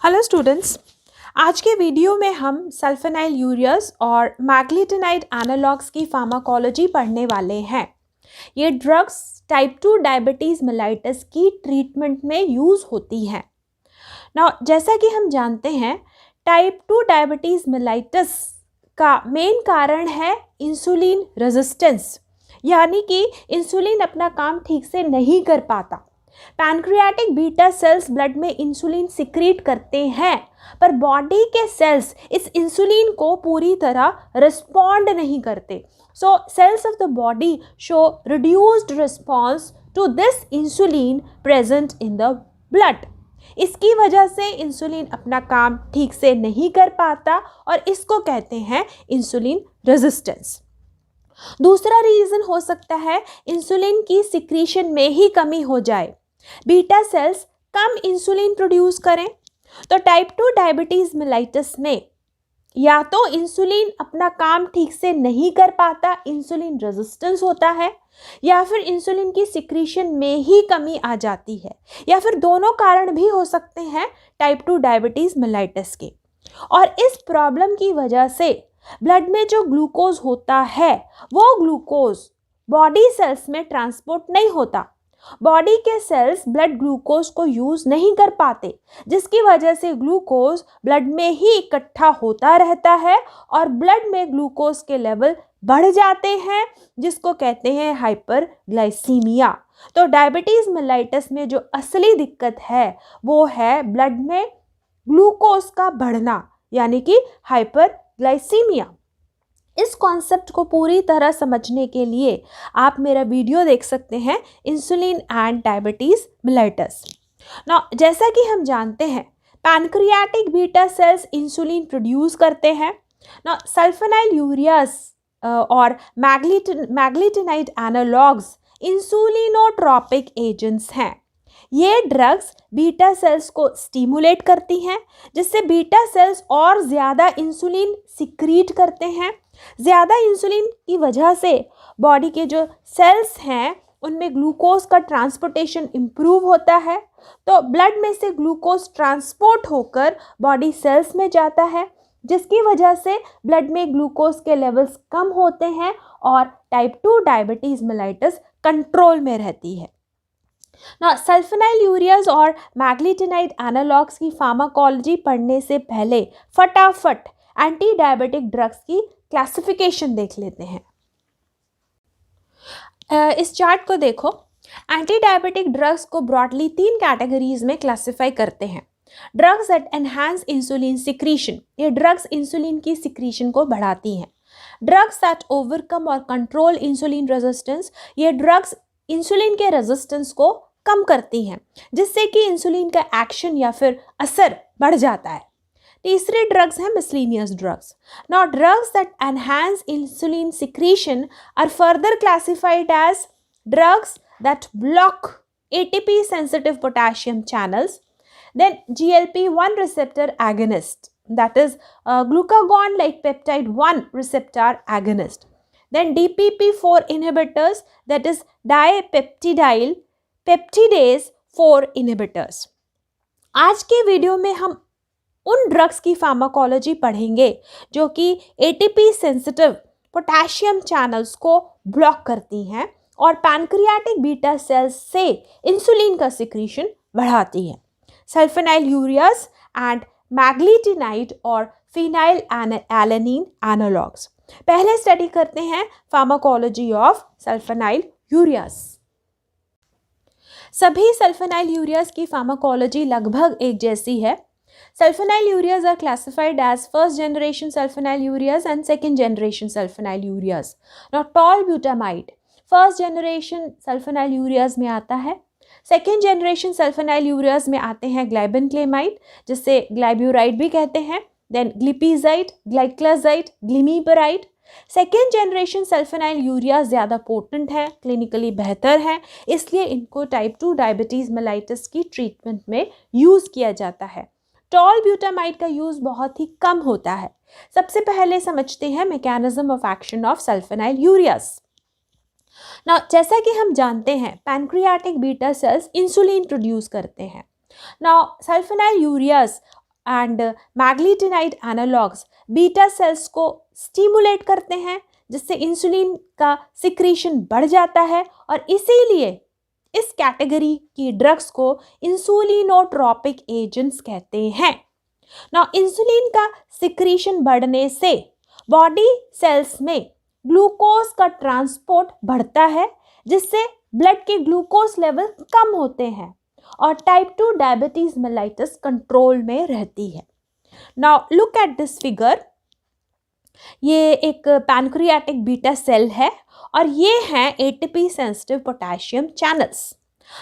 Hello students, आज के video में हम सल्फेनाइल यूरियास और मैग्लीटेनाइड एनालॉग्स की फार्माकोलॉजी पढ़ने वाले हैं। ये ड्रग्स टाइप 2 डायबिटीज़ मेलाइटस की ट्रीटमेंट में यूज़ होती हैं। जैसा कि हम जानते हैं, टाइप 2 डायबिटीज़ मेलाइटस का मेन कारण है इंसुलिन रेजिस्टेंस, यानी कि इंसुलिन अपना काम ठीक से नहीं कर पाता। पैनक्रियाटिक बीटा सेल्स ब्लड में इंसुलिन सिक्रीट करते हैं, पर बॉडी के सेल्स इस इंसुलिन को पूरी तरह रिस्पॉन्ड नहीं करते। So cells of the body show reduced response to this insulin present in the blood. इसकी वजह से इंसुलिन अपना काम ठीक से नहीं कर पाता और इसको कहते हैं इंसुलिन रेजिस्टेंस। दूसरा रीज़न हो सकता है इंसुलिन की सिक्रीशन में ही कमी हो जाए, बीटा सेल्स कम इंसुलिन प्रोड्यूस करें। तो टाइप 2 डायबिटीज़ मेलाइटस में या तो इंसुलिन अपना काम ठीक से नहीं कर पाता, इंसुलिन रेजिस्टेंस होता है, या फिर इंसुलिन की सिक्रीशन में ही कमी आ जाती है, या फिर दोनों कारण भी हो सकते हैं टाइप 2 डायबिटीज़ मेलाइटस के। और इस प्रॉब्लम की वजह से ब्लड में जो ग्लूकोज होता है वो ग्लूकोज बॉडी सेल्स में ट्रांसपोर्ट नहीं होता। बॉडी के सेल्स ब्लड ग्लूकोज को यूज़ नहीं कर पाते, जिसकी वजह से ग्लूकोज ब्लड में ही इकट्ठा होता रहता है और ब्लड में ग्लूकोज के लेवल बढ़ जाते हैं, जिसको कहते हैं हाइपरग्लाइसीमिया। तो डायबिटीज़ मेलाइटस में जो असली दिक्कत है वो है ब्लड में ग्लूकोज का बढ़ना, यानी कि हाइपरग्लाइसीमिया। इस कॉन्सेप्ट को पूरी तरह समझने के लिए आप मेरा वीडियो देख सकते हैं, इंसुलिन एंड डायबिटीज़ मेलाइटस। जैसा कि हम जानते हैं, pancreatic beta cells insulin produce करते हैं। सल्फेनाइल यूरियास और मैग्लीटेनाइड एनालॉग्स इंसुलिनोट्रोपिक एजेंट्स हैं। ये ड्रग्स बीटा सेल्स को स्टिमुलेट करती हैं, जिससे बीटा सेल्स और ज़्यादा इंसुलिन सिक्रीट करते हैं। ज़्यादा इंसुलिन की वजह से बॉडी के जो सेल्स हैं उनमें ग्लूकोज का ट्रांसपोर्टेशन इम्प्रूव होता है, तो ब्लड में से ग्लूकोज ट्रांसपोर्ट होकर बॉडी सेल्स में जाता है, जिसकी वजह से ब्लड में ग्लूकोज के लेवल्स कम होते हैं और टाइप 2 डायबिटीज़ मेलाइटस कंट्रोल में रहती है। सल्फेनाइल यूरियास और मैग्लीटेनाइड एनालॉग्स की फार्माकोलॉजी पढ़ने से पहले फटाफट एंटी डायबिटिक ड्रग्स की क्लासिफिकेशन देख लेते हैं। इस चार्ट को देखो। एंटी डायबिटिक ड्रग्स को ब्रॉडली 3 कैटेगरीज में क्लासिफाई करते हैं। Drugs that enhance insulin secretion, ये ड्रग्स इंसुलिन की सिक्रीशन को बढ़ाती हैं। ड्रग्स दैट ओवरकम और कंट्रोल इंसुलिन रेजिस्टेंस, ये ड्रग्स इंसुलिन के रेजिस्टेंस को कम करती हैं, जिससे कि इंसुलिन का एक्शन या फिर असर बढ़ जाता है। तीसरे ड्रग्स हैं miscellaneous drugs. Drugs that enhance insulin secretion are further classified as drugs that block ATP sensitive potassium channels, then GLP-1 receptor agonist, that is glucagon like peptide 1 receptor agonist, then DPP-4 inhibitors, that is dipeptidyl peptidase 4 inhibitors। आज के video में हम उन drugs की pharmacology पढ़ेंगे जो कि ATP sensitive potassium channels को ब्लॉक करती हैं और पैनक्रियाटिक बीटा सेल्स से इंसुलिन का सिक्रीशन बढ़ाती हैं। सल्फेनाइल यूरियास एंड मैग्लीटेनाइड और फिनाइल एलानिन एनालॉग्स। पहले स्टडी करते हैं फार्माकोलॉजी ऑफ सल्फेनाइल यूरियास। सभी सल्फेनाइल यूरियास की फार्माकोलॉजी लगभग एक जैसी है। Sulfonyl ureas are classified as first generation sulfonyl ureas and second generation sulfonyl ureas. Tall butamide first generation sulfonyl ureas में आता है। सेकेंड जनरेशन सल्फेनाइल यूरियाज में आते हैं ग्लाइबेनक्लेमाइड, जिससे ग्लाइब्यूराइड भी कहते हैं, then glipizide, gliclazide, glimepiride. Second generation sulfonylureas ज़्यादा पोटेंट है, क्लिनिकली बेहतर है, इसलिए इनको टाइप 2 डायबिटीज़ मेलाइटस की ट्रीटमेंट में यूज़ किया जाता है। टॉल ब्यूटामाइड का यूज़ बहुत ही कम होता है। सबसे पहले समझते हैं मैकेनिज्म ऑफ एक्शन ऑफ सल्फेनाइल यूरियास। जैसा कि हम जानते हैं, pancreatic beta cells insulin produce करते हैं। सल्फेनाइल यूरियास एंड मैग्लीटिनाइड एनालॉग्स बीटा सेल्स को स्टिमुलेट करते हैं, जिससे इंसुलिन का सिक्रीशन बढ़ जाता है और इसीलिए इस कैटेगरी की ड्रग्स को इंसुलिनोट्रोपिक एजेंट्स कहते हैं। ना इंसुलिन का सिक्रीशन बढ़ने से बॉडी सेल्स में ग्लूकोज का ट्रांसपोर्ट बढ़ता है, जिससे ब्लड के ग्लूकोज लेवल कम होते हैं और टाइप 2 डायबिटीज मेलाइटस कंट्रोल में रहती है। Now look at this figure. ये एक पैनक्रियाटिक बीटा सेल है और ये हैं एटीपी सेंसिटिव पोटेशियम चैनल्स।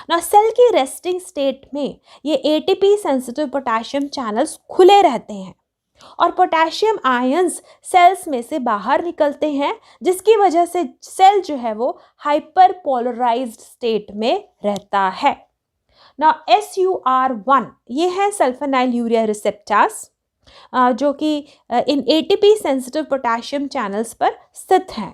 ना सेल की रेस्टिंग स्टेट में ये एटीपी सेंसिटिव पोटेशियम चैनल्स खुले रहते हैं और पोटेशियम आयंस सेल्स में से बाहर निकलते हैं, जिसकी वजह से सेल जो है वो हाइपर पोलराइज्ड स्टेट में रहता है। ना SUR1 ये है सल्फोनाइल यूरिया रिसेप्टर्स जो कि in ATP sensitive potassium channels पर स्थित हैं।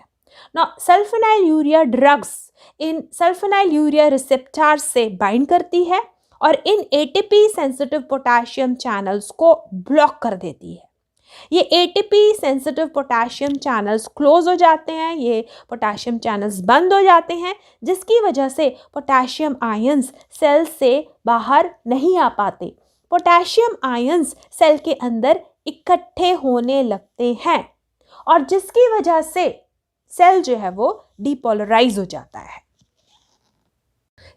ना sulfonyl urea drugs in sulfonyl urea receptors से बाइंड करती है और in ATP sensitive potassium channels को ब्लॉक कर देती है। ये ATP sensitive potassium channels close हो जाते हैं, ये पोटेशियम चैनल्स बंद हो जाते हैं, जिसकी वजह से पोटेशियम आयंस सेल से बाहर नहीं आ पाते। पोटेशियम आयंस सेल के अंदर इकट्ठे होने लगते हैं और जिसकी वजह से सेल जो है वो डीपोलराइज हो जाता है।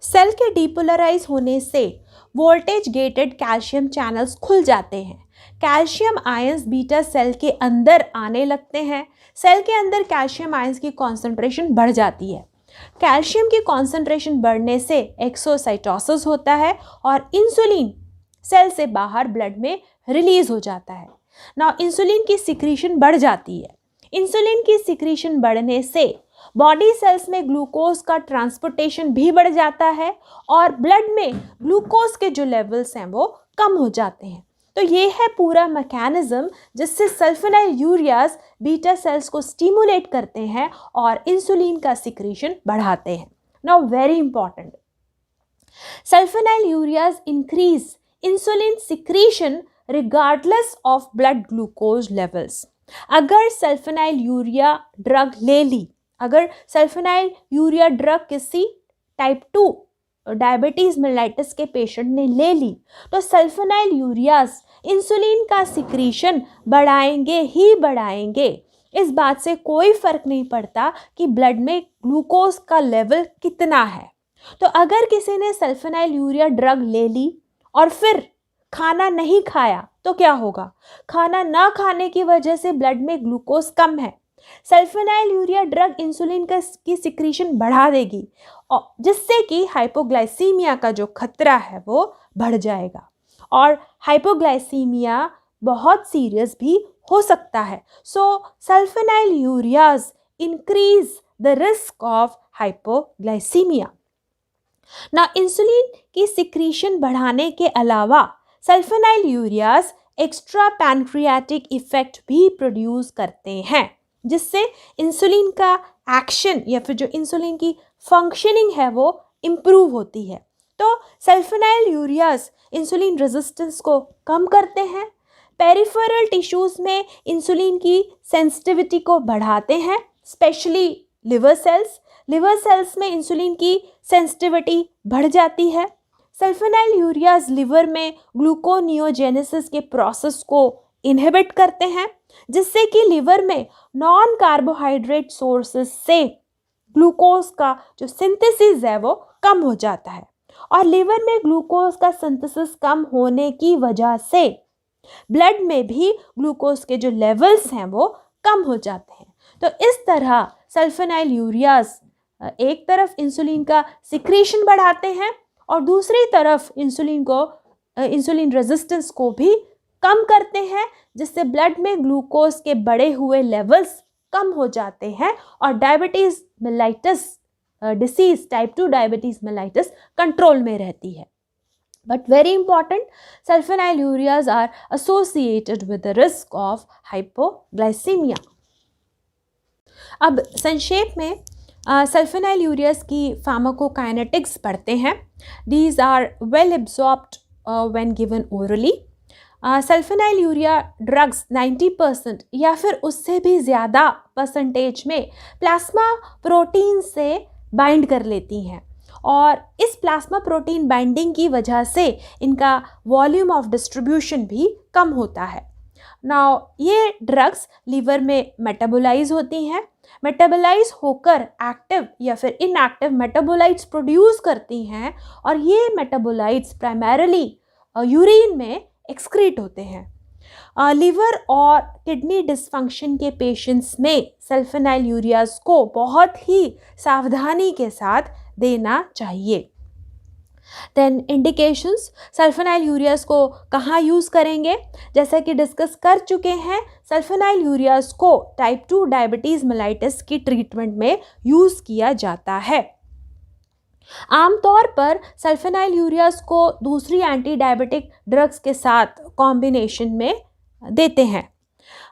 सेल के डीपोलराइज होने से वोल्टेज गेटेड कैल्शियम चैनल्स खुल जाते हैं। कैल्शियम आयंस बीटा सेल के अंदर आने लगते हैं। सेल के अंदर कैल्शियम आयंस की कॉन्सेंट्रेशन बढ़ जाती है। कैल्शियम की कॉन्सेंट्रेशन बढ़ने से एक्सोसाइटोसिस होता है और इंसुलिन सेल से बाहर ब्लड में रिलीज हो जाता है। ना इंसुलिन की सिक्रीशन बढ़ जाती है। इंसुलिन की सिक्रीशन बढ़ने से बॉडी सेल्स में ग्लूकोज का ट्रांसपोर्टेशन भी बढ़ जाता है और ब्लड में ग्लूकोज के जो लेवल्स हैं वो कम हो जाते हैं। तो ये है पूरा मैकेनिज्म जिससे सल्फोनाइल यूरियाज बीटा सेल्स को स्टिमुलेट करते हैं और इंसुलिन का सिक्रीशन बढ़ाते हैं। Now very important, sulfonylureas increase insulin secretion regardless of blood glucose levels. अगर सल्फोनाइल यूरिया ड्रग ले ली, अगर सल्फोनाइल यूरिया ड्रग किसी टाइप 2 डायबिटीज मेलाइटिस के पेशेंट ने ले ली, तो सल्फोनाइल यूरियाज इंसुलिन का सिक्रीशन बढ़ाएंगे ही बढ़ाएंगे। इस बात से कोई फर्क नहीं पड़ता कि ब्लड में ग्लूकोज का लेवल कितना है। तो अगर किसी ने सल्फोनाइल यूरिया ड्रग ले ली और फिर खाना नहीं खाया तो क्या होगा? खाना ना खाने की वजह से ब्लड में ग्लूकोज कम है, सल्फोनाइल यूरिया ड्रग इंसुलिन की सिक्रीशन बढ़ा देगी और जिससे कि हाइपोग्लाइसीमिया का जो खतरा है वो बढ़ जाएगा और हाइपोग्लाइसीमिया बहुत सीरियस भी हो सकता है। So sulfonylureas increase the risk of hypoglycaemia. ना इंसुलिन की सिक्रीशन बढ़ाने के अलावा sulfonylureas extra pancreatic effect भी प्रोड्यूस करते हैं, जिससे इंसुलिन का एक्शन या फिर जो इंसुलिन की फंक्शनिंग है वो इम्प्रूव होती है। तो सल्फोनाइल यूरियाज इंसुलिन रेजिस्टेंस को कम करते हैं, पेरिफेरल टिश्यूज़ में इंसुलिन की सेंसिटिविटी को बढ़ाते हैं, स्पेशली लिवर सेल्स में इंसुलिन की सेंसिटिविटी बढ़ जाती है। सल्फोनाइल यूरियाज लिवर में ग्लूकोनियोजेनेसिस के प्रोसेस को इनहिबिट करते हैं, जिससे कि लिवर में नॉन कार्बोहाइड्रेट सोर्सेस से ग्लूकोज का जो सिंथेसिस है वो कम हो जाता है और लिवर में ग्लूकोज का सिंथेसिस कम होने की वजह से ब्लड में भी ग्लूकोज के जो लेवल्स हैं वो कम हो जाते हैं। तो इस तरह सल्फोनाइल यूरियाज एक तरफ इंसुलिन का सिक्रीशन बढ़ाते हैं और दूसरी तरफ इंसुलिन रेजिस्टेंस को भी कम करते हैं, जिससे ब्लड में ग्लूकोज के बढ़े हुए लेवल्स कम हो जाते हैं और diabetes mellitus disease type 2 diabetes mellitus control में रहती है। But very important, sulfonylureas are associated with the risk of hypoglycaemia. अब संक्षेप में सल्फोनाइल यूरियाज की फार्माकोकाइनेटिक्स पढ़ते हैं। These are well absorbed when given orally. Sulfonylurea drugs 90% या फिर उससे भी ज़्यादा परसेंटेज में प्लाज्मा प्रोटीन से बाइंड कर लेती हैं और इस प्लाज्मा प्रोटीन बाइंडिंग की वजह से इनका वॉल्यूम ऑफ डिस्ट्रीब्यूशन भी कम होता है। नाउ ये ड्रग्स लीवर में मेटाबोलाइज होती हैं, मेटाबोलाइज होकर एक्टिव या फिर इनएक्टिव मेटाबोलाइट्स प्रोड्यूस करती हैं और ये मेटाबोलाइट्स प्राइमरीली यूरिन में एक्सक्रीट होते हैं। लिवर और किडनी डिसफंक्शन के पेशेंट्स में सल्फेनाइलयूरियाज को बहुत ही सावधानी के साथ देना चाहिए। देन इंडिकेशंस, सल्फेनाइलयूरियाज को कहाँ यूज़ करेंगे? जैसा कि डिस्कस कर चुके हैं, सल्फेनाइलयूरियाज को टाइप 2 डायबिटीज़ मेलाइटिस की ट्रीटमेंट में यूज़ किया जाता है। आमतौर पर सल्फेनाइलयूरियाज को दूसरी एंटी डायबिटिक ड्रग्स के साथ कॉम्बिनेशन में देते हैं।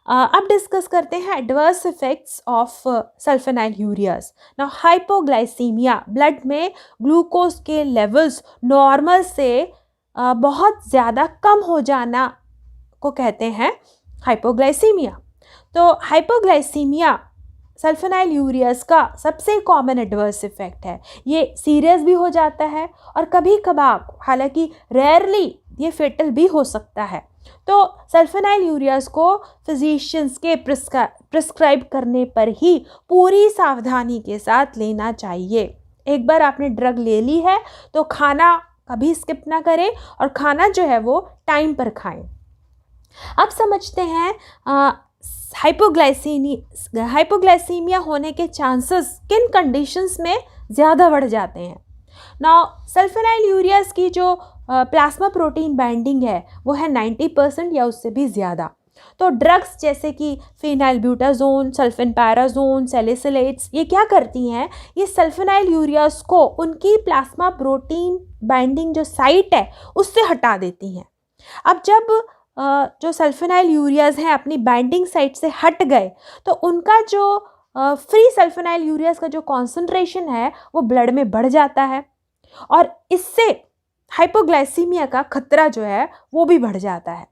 अब डिस्कस करते हैं adverse effects of sulfonylureas. Now hypoglycaemia, blood में ग्लूकोज के लेवल्स नॉर्मल से बहुत ज़्यादा कम हो जाना को कहते हैं हाइपोग्लाइसीमिया। तो हाइपोग्लाइसीमिया सल्फेनाइलयूरियाज का सबसे कॉमन एडवर्स इफेक्ट है। ये सीरियस भी हो जाता है और कभी कभार, हालांकि रेयरली, ये फेटल भी हो सकता है। तो सल्फेनाइलयूरियाज को फिजिशियंस के प्रिस्क्राइब करने पर ही पूरी सावधानी के साथ लेना चाहिए। एक बार आपने ड्रग ले ली है तो खाना कभी स्किप ना करें और खाना जो है वो टाइम पर खाएं। अब समझते हैं हाइपोग्लाइसीमिया होने के चांसेस किन कंडीशंस में ज़्यादा बढ़ जाते हैं। नाउ सल्फेनाइलयूरियाज की जो प्लाज्मा प्रोटीन बाइंडिंग है वो है 90% या उससे भी ज़्यादा। तो ड्रग्स जैसे कि फिनाइलब्यूटाजोन, सल्फेनपैराजोन, सैलिसिलेट्स, ये क्या करती हैं? ये सल्फेनाइलयूरियाज को उनकी प्लाज्मा प्रोटीन बाइंडिंग जो साइट है उससे हटा देती हैं। अब जब जो सल्फेनाइलयूरियाज हैं अपनी बाइंडिंग साइट से हट गए तो उनका जो फ्री सल्फेनाइलयूरियाज का जो कॉन्सेंट्रेशन है वो ब्लड में बढ़ जाता है और इससे हाइपोग्लाइसीमिया का खतरा जो है वो भी बढ़ जाता है।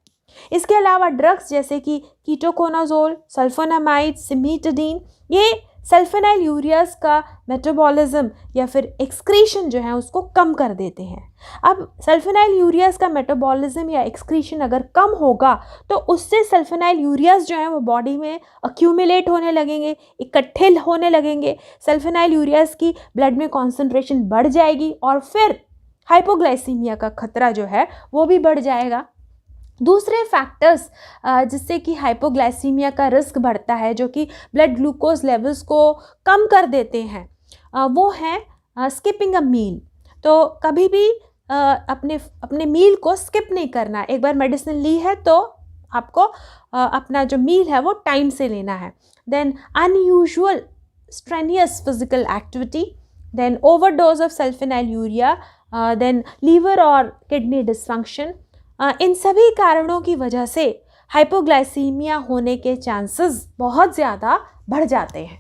इसके अलावा ड्रग्स जैसे कि कीटोकोनाजोल, सल्फोनामाइड, सिमीटाडीन, ये सल्फेनाइलयूरियाज का मेटाबॉलिज्म या फिर एक्सक्रीशन जो है उसको कम कर देते हैं। अब सल्फेनाइलयूरियाज का मेटाबॉलिज्म या एक्सक्रीशन अगर कम होगा तो उससे सल्फेनाइलयूरियाज जो है वो बॉडी में अक्यूमुलेट होने लगेंगे, इकट्ठे होने लगेंगे। सल्फेनाइलयूरियाज की ब्लड में कॉन्सेंट्रेशन बढ़ जाएगी और फिर हाइपोग्लाइसीमिया का खतरा जो है वो भी बढ़ जाएगा। दूसरे फैक्टर्स जिससे कि हाइपोग्लाइसीमिया का रिस्क बढ़ता है, जो कि ब्लड ग्लूकोज लेवल्स को कम कर देते हैं, वो है स्किपिंग अ मील। तो कभी भी अपने मील को स्किप नहीं करना। एक बार मेडिसिन ली है तो आपको अपना जो मील है वो टाइम से लेना है। Then unusual strenuous physical activity, then overdose of sulfonylurea, then liver और किडनी डिसफंक्शन, इन सभी कारणों की वजह से हाइपोग्लाइसीमिया होने के चांसेस बहुत ज़्यादा बढ़ जाते हैं।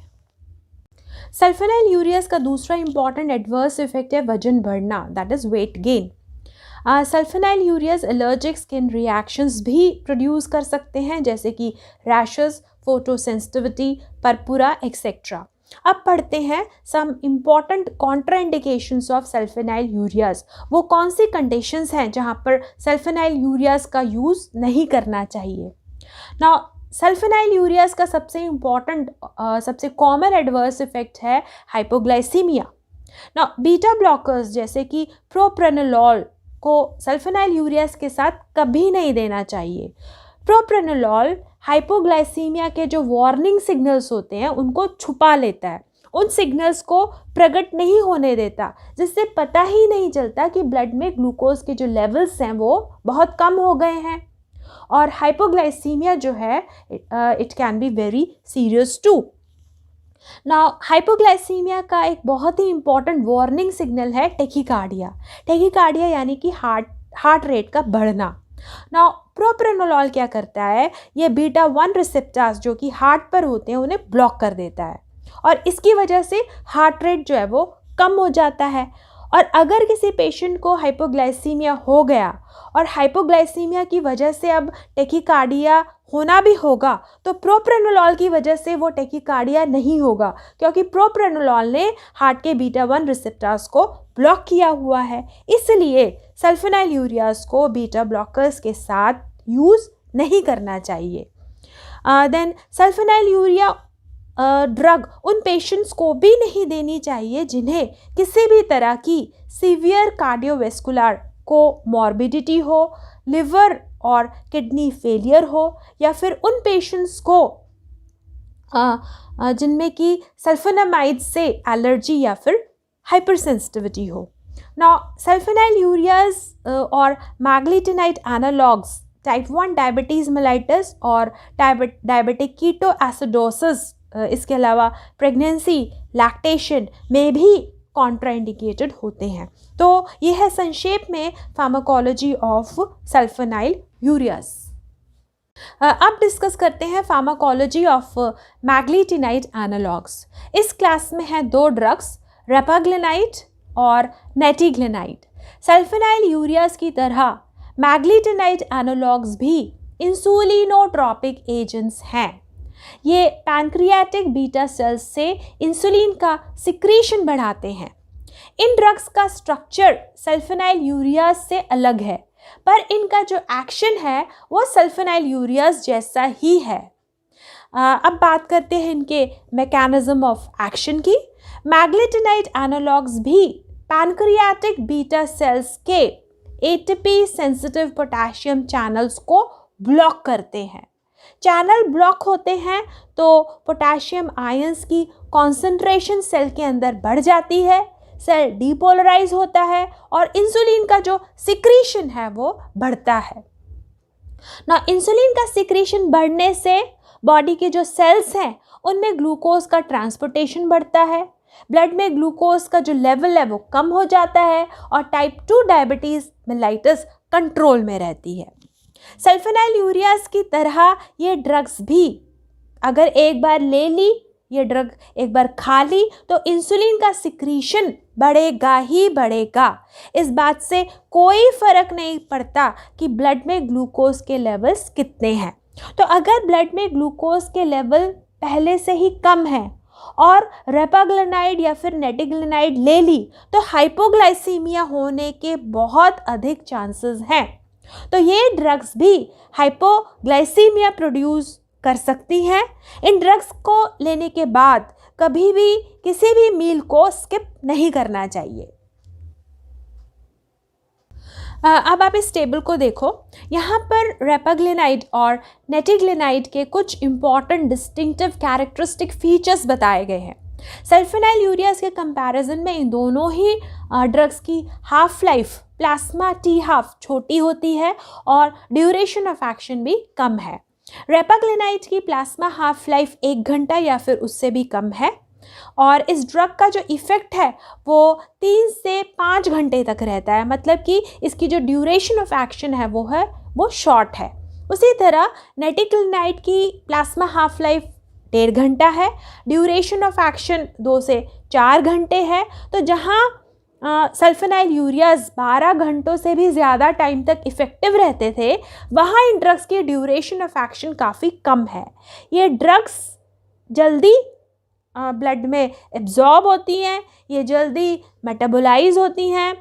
सल्फेनाइलयूरियाज का दूसरा इंपॉर्टेंट एडवर्स इफेक्ट है वजन बढ़ना, that is weight gain. Sulfonylureas allergic skin reactions भी प्रोड्यूस कर सकते हैं, जैसे कि रैशेस, फोटोसेंसिटिविटी, परपुरा एक्सेट्रा। अब पढ़ते हैं सम इम्पॉर्टेंट कॉन्ट्राइंडिकेशंस ऑफ सल्फेनाइलयूरियाज। वो कौन सी कंडीशंस हैं जहाँ पर सल्फेनाइलयूरियाज का यूज़ नहीं करना चाहिए। नाउ सल्फेनाइलयूरियाज का सबसे इम्पॉर्टेंट सबसे कॉमन एडवर्स इफेक्ट है हाइपोग्लाइसीमिया। नाउ बीटा ब्लॉकर्स जैसे कि प्रोप्रेनोलॉल को सल्फेनाइलयूरियाज के साथ कभी नहीं देना चाहिए। प्रोप्रेनोलॉल हाइपोग्लाइसीमिया के जो वार्निंग सिग्नल्स होते हैं उनको छुपा लेता है, उन सिग्नल्स को प्रकट नहीं होने देता, जिससे पता ही नहीं चलता कि ब्लड में ग्लूकोज के जो लेवल्स हैं वो बहुत कम हो गए हैं। और हाइपोग्लाइसीमिया जो है it can be very serious too. Now hypoglycemia का एक बहुत ही इम्पॉर्टेंट वार्निंग सिग्नल है टेकीकार्डिया। टेकीकार्डिया यानी कि हार्ट रेट का बढ़ना। नाउ प्रोप्रेनोलॉल क्या करता है, ये बीटा 1 रिसेप्टर्स जो कि हार्ट पर होते हैं उन्हें ब्लॉक कर देता है और इसकी वजह से हार्ट रेट जो है वो कम हो जाता है और अगर किसी पेशेंट को हाइपोग्लाइसीमिया हो गया और हाइपोग्लाइसीमिया की वजह से अब टेकीकार्डिया होना भी होगा, तो प्रोप्रेनोलॉल की वजह से वो टेकीकार्डिया नहीं होगा, क्योंकि प्रोप्रेनोलॉल ने हार्ट के बीटा 1 रिसेप्टर्स को ब्लॉक किया हुआ है। इसलिए सल्फोनाइल यूरियाज को बीटा ब्लॉकर्स के साथ यूज़ नहीं करना चाहिए। देन सल्फोनाइल यूरिया ड्रग उन पेशेंट्स को भी नहीं देनी चाहिए जिन्हें किसी भी तरह की सीवियर कार्डियोवेस्कुलर कोमॉर्बिडिटी हो, लिवर और किडनी फेलियर हो, या फिर उन पेशेंट्स को जिनमें कि सल्फोनामाइड से एलर्जी या फिर हाइपरसेंसिटिविटी हो। नाउ सल्फोनाइल यूरियाज और मैग्लीटिनाइड एनालॉग्स टाइप 1 डायबिटीज़ मेलाइटस और डायबिटिक कीटो एसिडोसिस, इसके अलावा प्रेगनेंसी, लैक्टेशन में भी कॉन्ट्राइंडिकेटेड होते हैं। तो ये है संक्षेप में फार्माकोलॉजी ऑफ सल्फोनाइल यूरियाज। अब डिस्कस करते हैं फार्माकोलॉजी ऑफ मैग्लीटिनाइड एनालॉग्स। इस क्लास में हैं 2 ड्रग्स, रेपाग्लिनाइड और नेटिग्लिनाइड। सल्फोनाइल यूरियाज की तरह मैग्लीटिनाइड एनालॉग्स भी इंसुलिनोट्रोपिक एजेंट्स हैं। ये पैनक्रियाटिक बीटा सेल्स से इंसुलिन का सिक्रीशन बढ़ाते हैं। इन ड्रग्स का स्ट्रक्चर सल्फोनाइल यूरियाज से अलग है, पर इनका जो एक्शन है वो सल्फोनाइल यूरियाज जैसा ही है। अब बात करते हैं इनके मैकेनिज्म ऑफ एक्शन की। मैग्लीटिनाइड एनालॉग्स भी पैनक्रियाटिक बीटा सेल्स के एटीपी सेंसिटिव पोटेशियम चैनल्स को ब्लॉक करते हैं। चैनल ब्लॉक होते हैं तो पोटेशियम आयंस की कॉन्सेंट्रेशन सेल के अंदर बढ़ जाती है, सेल डीपोलराइज होता है और इंसुलिन का जो सिक्रीशन है वो बढ़ता है। ना इंसुलिन का सिक्रीशन बढ़ने से बॉडी के जो सेल्स हैं उनमें ग्लूकोज का ट्रांसपोर्टेशन बढ़ता है, ब्लड में ग्लूकोज का जो लेवल है वो कम हो जाता है और टाइप 2 डायबिटीज़ मेलाइटस कंट्रोल में रहती है। सल्फोनाइल यूरियाज की तरह ये ड्रग्स भी अगर एक बार ले ली, ये ड्रग एक बार खा ली, तो इंसुलिन का सिक्रीशन बढ़ेगा ही बढ़ेगा। इस बात से कोई फ़र्क नहीं पड़ता कि ब्लड में ग्लूकोज के लेवल्स कितने हैं। तो अगर ब्लड में ग्लूकोज के लेवल पहले से ही कम है और रेपाग्लिनाइड या फिर नेटिग्लिनाइड ले ली, तो हाइपोग्लाइसीमिया होने के बहुत अधिक चांसेस हैं। तो ये ड्रग्स भी हाइपोग्लाइसीमिया प्रोड्यूस कर सकती हैं। इन ड्रग्स को लेने के बाद कभी भी किसी भी मील को स्किप नहीं करना चाहिए। अब आप इस टेबल को देखो, यहाँ पर रेपाग्लिनाइड और नेटिग्लिनाइड के कुछ इंपॉर्टेंट डिस्टिंक्टिव कैरेक्टरिस्टिक फीचर्स बताए गए हैं। सल्फोनाइल यूरियाज के कंपैरिजन में इन दोनों ही ड्रग्स की half life plasma T half छोटी होती है और ड्यूरेशन ऑफ एक्शन भी कम है। रेपाग्लिनाइड की प्लाज्मा हाफ लाइफ 1 घंटा या फिर उससे भी कम है और इस ड्रग का जो इफ़ेक्ट है वो 3 से 5 घंटे तक रहता है, मतलब कि इसकी जो ड्यूरेशन ऑफ एक्शन है वो शॉर्ट है। उसी तरह नेटिग्लिनाइड की प्लाज्मा हाफ लाइफ 1.5 घंटा है, ड्यूरेशन ऑफ एक्शन 2 से 4 घंटे है। तो जहाँ सल्फोनाइल यूरियाज 12 घंटों से भी ज़्यादा टाइम तक इफ़ेक्टिव रहते थे, वहाँ इन ड्रग्स की ड्यूरेशन ऑफ एक्शन काफ़ी कम है। ये ड्रग्स जल्दी ब्लड में एब्जॉर्ब होती हैं, ये जल्दी मेटाबोलाइज होती हैं,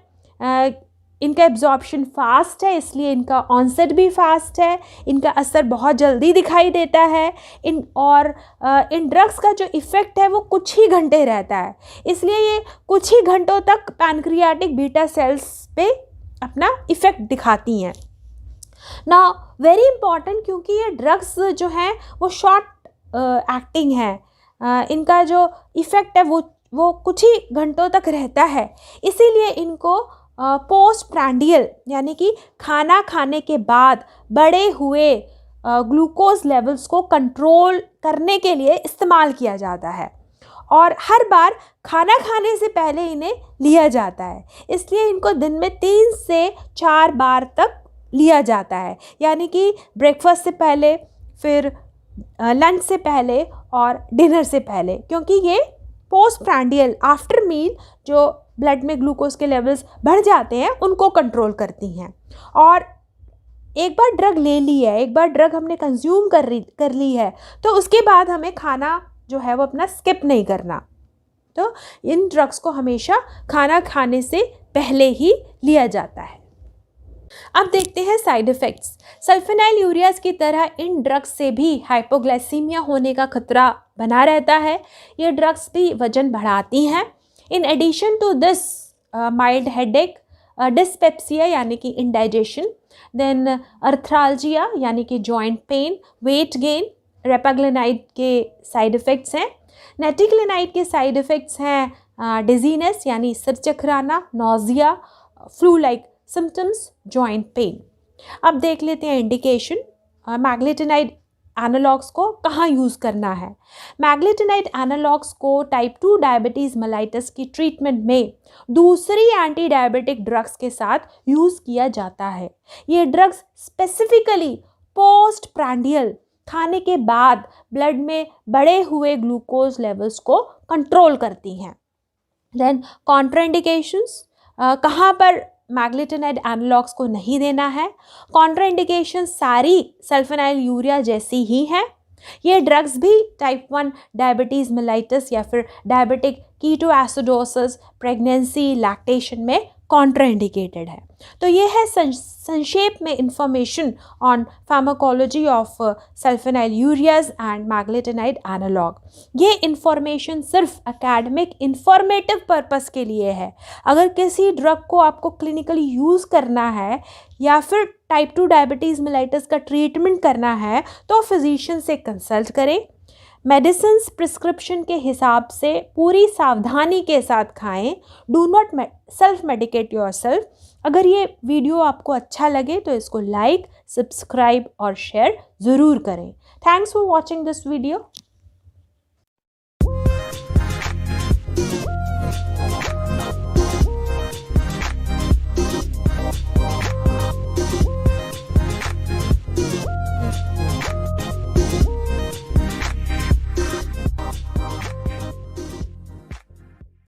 इनका एब्जॉर्प्शन फास्ट है इसलिए इनका ऑनसेट भी फास्ट है, इनका असर बहुत जल्दी दिखाई देता है। इन ड्रग्स का जो इफ़ेक्ट है वो कुछ ही घंटे रहता है, इसलिए ये कुछ ही घंटों तक पैनक्रियाटिक बीटा सेल्स पे अपना इफ़ेक्ट दिखाती हैं। ना वेरी इंपॉर्टेंट, क्योंकि ये ड्रग्स जो हैं वो शॉर्ट एक्टिंग है, इनका जो इफ़ेक्ट है वो कुछ ही घंटों तक रहता है, इसीलिए इनको पोस्ट प्रैंडियल यानी कि खाना खाने के बाद बढ़े हुए ग्लूकोज लेवल्स को कंट्रोल करने के लिए इस्तेमाल किया जाता है और हर बार खाना खाने से पहले इन्हें लिया जाता है, इसलिए इनको दिन में 3 से 4 बार तक लिया जाता है, यानी कि ब्रेकफास्ट से पहले, फिर लंच से पहले और डिनर से पहले, क्योंकि ये पोस्ट प्रैंडियल आफ्टर मील जो ब्लड में ग्लूकोज के लेवल्स बढ़ जाते हैं उनको कंट्रोल करती हैं। और एक बार ड्रग ले ली है, एक बार ड्रग हमने कंज्यूम कर ली है, तो उसके बाद हमें खाना जो है वो अपना स्किप नहीं करना। तो इन ड्रग्स को हमेशा खाना खाने से पहले ही लिया जाता है। अब देखते हैं साइड इफ़ेक्ट्स। सल्फेनाइल यूरियाज की तरह इन ड्रग्स से भी हाइपोग्लाइसीमिया होने का खतरा बना रहता है। ये ड्रग्स भी वजन बढ़ाती हैं। In addition to this mild headache, dyspepsia यानी कि इंडाइजेशन, देन अर्थरालजिया यानी कि joint pain, weight gain, repaglinide के साइड इफ़ेक्ट्स हैं। नेटिक्लिनाइड के साइड इफ़ेक्ट्स हैं डिजीनेस यानी सिर चकराना, nausea, flu like symptoms, joint pain. अब देख लेते हैं इंडिकेशन। मैग्लेटिनाइड एनालॉग्स को कहाँ यूज़ करना है। मैग्लेटिनाइड एनालॉग्स को टाइप 2 डायबिटीज़ मेलाइटस की ट्रीटमेंट में दूसरी एंटी डायबिटिक ड्रग्स के साथ यूज़ किया जाता है। ये ड्रग्स स्पेसिफिकली पोस्ट प्रांडियल खाने के बाद ब्लड में बढ़े हुए ग्लूकोज लेवल्स को कंट्रोल करती हैं। देन कॉन्ट्राइंडिकेशंस, कहाँ पर मैग्लेटिनाइड एनालॉग्स को नहीं देना है। कॉन्ट्राइंडिकेशन सारी सल्फेनाइल यूरिया जैसी ही हैं। ये ड्रग्स भी टाइप 1 डायबिटीज़ मेलाइटस या फिर डायबिटिक कीटोएसिडोसिस, प्रेगनेंसी, लैक्टेशन में कॉन्ट्राइंडिकेटेड है। तो ये है संक्षेप में information on pharmacology of sulfonylureas and meglitinide analogue. ये इंफॉर्मेशन सिर्फ एकेडमिक इंफॉर्मेटिव पर्पस के लिए है। अगर किसी ड्रग को आपको क्लिनिकली यूज़ करना है या फिर टाइप 2 डायबिटीज़ मेलाइटस का ट्रीटमेंट करना है तो फिजिशियन से कंसल्ट करें। मेडिसिन्स प्रिस्क्रिप्शन के हिसाब से पूरी सावधानी के साथ खाएं। Do not self medicate yourself. अगर ये वीडियो आपको अच्छा लगे तो इसको लाइक, सब्सक्राइब और शेयर ज़रूर करें। Thanks for watching this video.